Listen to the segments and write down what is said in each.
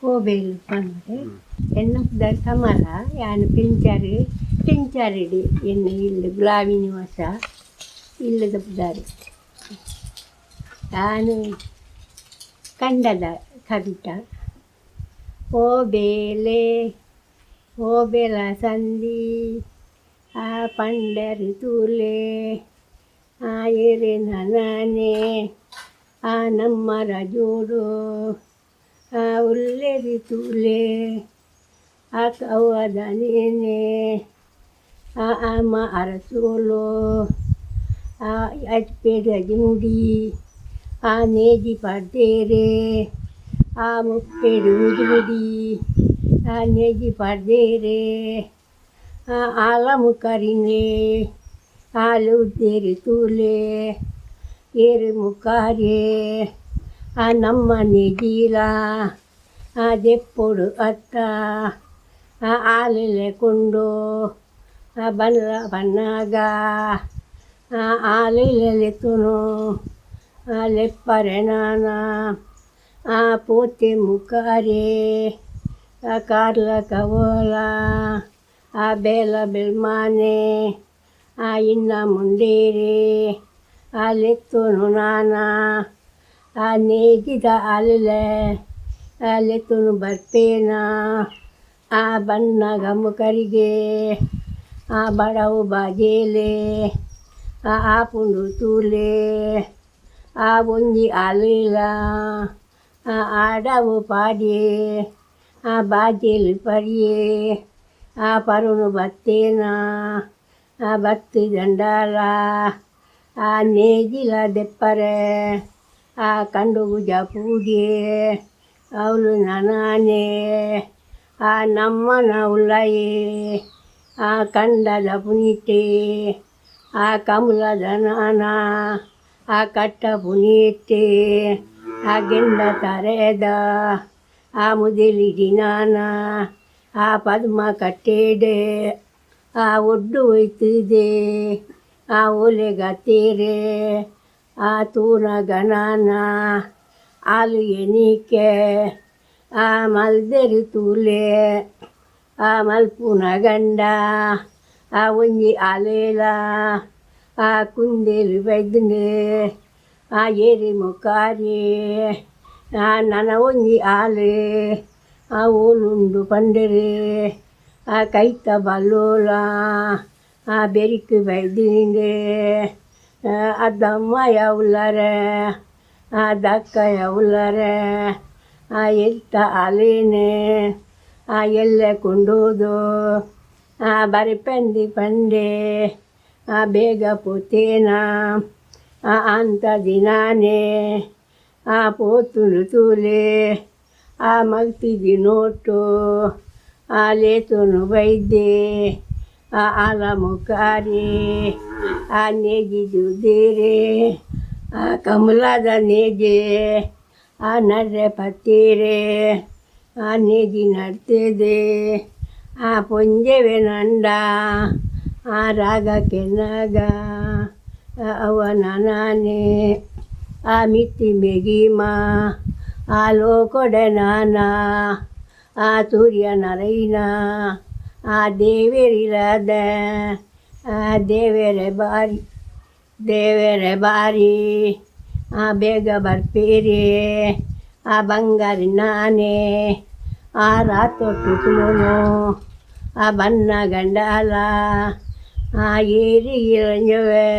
Hobel panre, enam dar samala, yan pincari di ini glavini masa, illa dabdari. Yan kandada kavita. Hobela sandi, a pandari tule, a yere nanane, a nammara jodo. Ulle tule, akawadanine, ama arasolo, ajpeda jimudi, neji pardere, muppedu ududi, neji pardere, alamukarine, aludere tule, ere mukare. ನಮ್ಮ ನೆಜಿಲ ದೆಪ್ಪೊಡು ಅತ್ತ ಆಲೆಲೆ ಕೊಂಡು ಬನ್ನಾಗ ಆಲೆಲೆತ್ತುನು ಲೆಪ್ಪರೆ ನಾನ ಪೋತೆ ಮುಖಾರೆ ಕಾರ್ಲ ಕವೋಲ ಬೇಲ ಬೆಲ್ಮಾನೆ ಇನ್ನ ಮುಂಡೇರೆ ಲೆತ್ತುನು ನಾನಾ ನೇಜಿದ ಅಲ್ಲೆ ಲೆತ್ತುನು ಬರ್ಪೇನ ಬಣ್ಣಗ ಮುಖರಿಗೆ ಬಡವು ಬಾಜೇಲೆ ಪುಂಡು ತೂಲೆ ಒಂಜಿ ಅಲಿಲ ಆಡವು ಪಾಡಿಯೇ ಬಾಜೇಲಿ ಪರಿಯೇ ಪರುನು ಬತ್ತೇನ ಬತ್ತಿ ದಂಡಾಲ ನೇಜಿಲ ದೆಪ್ಪರೆ ಕಂಡು ಪೂಜೆ ಅವಳು ನಾನೇ ನಮ್ಮನ ಉಳ್ಳಯೇ ಕಂಡದ ಪುನೀತೆ ಕಮಲದ ನಾನ ಕಟ್ಟ ಪುನೀತೆ ಗೆಂಡ ತರೆದ ಮುದಲಿಡಿ ನಾನ ಪದ್ಮ ಕಟ್ಟೆಡೆ ಒಡ್ಡು ಹೋಯ್ತಿದೆ ಒಲೆಗತ್ತೇರೆ ತೂನ ಗಣನ ಆಲು ಎನಿಕೆ ಮಲ್ದೆರು ತೂಲೆ ಮಲ್ಪುನ ಗಂಡ ಒಂಜಿ ಅಲೇಲ ಕುಂದೇಲು ಬೈದ್ನೆ ಏರಿ ಮುಖಾರಿ ನನ ಒಂಜಿ ಆಲೆ ಓಲುಂಡು ಪಂಡರೆ ಕೈತ ಬಲ್ಲೋಲ ಬೆರಿಕು ಬೈದಿಂದೆ ಅದಮ್ಮಯ ಉಳ್ಳರೆ ದಕ್ಕಯ ಉಳ್ಳರೆ ಎತ್ತ ಅಲೇನೆ ಎಲ್ಲೆ ಕೊಂಡೋದು ಬರಿಪಂದಿ ಪಂಡೆ ಬೇಗ ಪೋತೇನ ಅಂತ ದಿನಾನೇ ಪೋತುಲು ತೂಲೆ ಮಗ್ತಿದ್ದಿ ನೋಟು ಲೇತುನು ಬೈದ್ದೆ ಆಲ ಮುಖಾರಿ ನೇಜಿದು ದೇರೆ ಕಮಲದ ನೇಜೆ ನಡ್ರೆ ಪತ್ತೀರೆ ನೇಜಿ ನಡ್ತಿದೆ ಪೊಂಜೆವೆ ನಂಡ ರಾಗ ಕೆನ್ನಗ ಅವನ ನಾನೇ ಮಿತ್ತಿ ಮೆಗಿಮ ಲೋಕೊಡೆ ನಾನ ಸೂರ್ಯ ನರೈನ ದೇವೇರಿಲದ ದೇವರೇ ಬಾರಿ ಬೇಗ ಬರ್ಪೇರಿ ಬಂಗಾರಿ ನಾನೇ ರಾತೊಟ್ಟು ತುಳುನು ಬನ್ನ ಗಂಡಾಲ ಏರಿ ಇರಂಜವೆ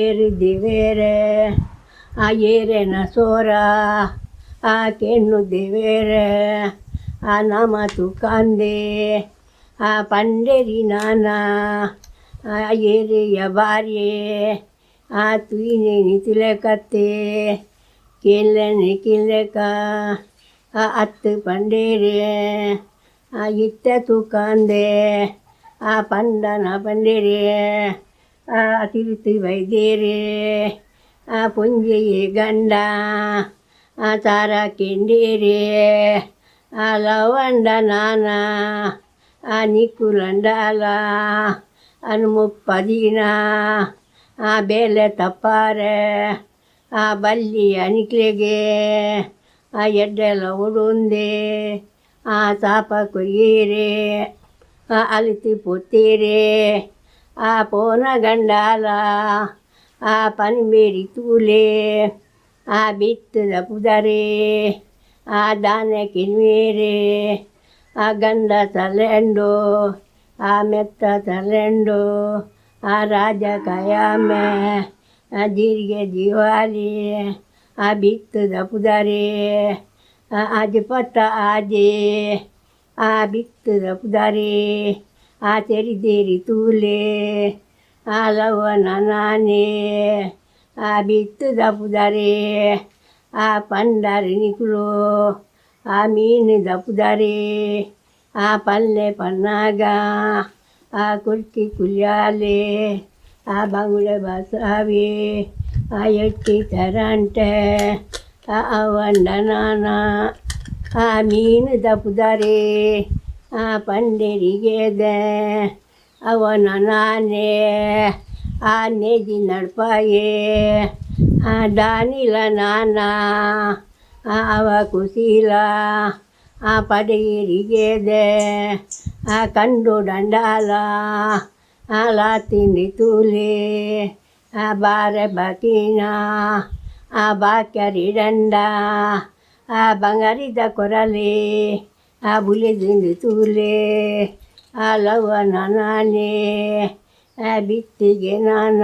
ಏರಿ ದೇವೇರೆ ಏರೆನ ಸೋರ ಕೆಣ್ಣು ದೇವೇರೆ ನಮ ತುಕಂದೆ ಪಂಡೇರಿ ನಾನ ಏರಿಯ ಬಾರಿಯೇ ತುಯಿನೆ ನಿತಿಲೆಕತ್ತೆ ಕೇಳನೆ ಕಿಲೆಕ ಅತ್ತು ಪಂಡೇರೆ ಇತ್ತ ತುಕಂದೆ ಪಂಡನ ಪಂಡೇರೆ ತಿರುತಿ ಬೈದೇರೆ ಪುಂಜೆಯೇ ಗಂಡ ತಾರ ಕೆಂಡೇರೆ ಲವಂಡ ನಾನ ನಿಕ್ಕುಲಂಡಾಲ ಮುಪ್ಪದಿನ ಬೇಲೆ ತಪ್ಪಾರೆ ಬಲ್ಲಿ ಅನಿಕ್ಲೆಗೆ ಆ ಎಡ್ಡೆಲ್ಲ ಉಡುಂದೆ ಆ ತಾಪ ಕೊಯ್ಯೀರೆ ಆ ಅಲಿತಿ ಪೊತ್ತೀರೆ ಆ ಪೋನ ಗಂಡಾಲ ಆ ಪನಿಬೇರಿ ತೂಲೆ ಆ ಬಿತ್ತದ ಪುದರೆ ಆ ದಾನ ಕಿನ್ವೇರೆ ಆ ಗಂಧ ತಲೆಂಡು ಆ ಮೆತ್ತ ತಲೆಂಡು ಆ ರಾಜ ಕಯಾಮೆ ಆ ಜೀರಿಗೆ ಜೀವಾಲಿ ಆ ಬಿತ್ತದ ಪುದರೆ ಆ ಅಜಪತ್ತ ಆಜೆ ಆ ಬಿತ್ತದ ಪುದರೆ ಆ ತೆರಿದೇರಿ ತೂಲೆ ಆ ಲವನ ನಾನೇ ಆ ಬಿತ್ತದ ಪುದರೆ ಆ ಪಂಡಾರಿ ನಿಕುಲು ಆ ಮೀನಿದ ಪುದರೆ ಆ ಪಲ್ಲೆ ಪನ್ನಾಗ ಆ ಕುರ್ಚಿ ಕುಲ್ಯಾಲೆ ಆ ಬಂಗುಳೆ ಬಸಾವೆ ಆ ಎಟ್ಟಿ ತರಂಟೆ ಆ ಅವಂಡನಾನ ಆ ಮೀನಿದ ಪುದರೆ ಆ ಪಂಡರಿಗೆದೆ ಅವನ ನಾನೇ ಆ ನೇಜಿ ನಡ್ಪಾಯೇ ಆ ದಾನಿಲ ನಾನ ಅವ ಕುಶೀಲ ಆ ಪಡೆಯರಿಗೆದೆ ಆ ಕಂಡು ದಂಡಾಲ ಆ ಲಾತಿಂಡಿ ತೂಲೆ ಆ ಬಾರೆ ಬಕೀನ ಆ ಬಾಕ್ಯರಿ ದಂಡ ಆ ಬಂಗಾರಿದ ಕೊರಲೆ ಆ ಬುಲೆದಿಂದು ತೂಲೆ ಆ ಲವನ ನಾನೇ ಆ ಬಿತ್ತಿಗೆ ನಾನ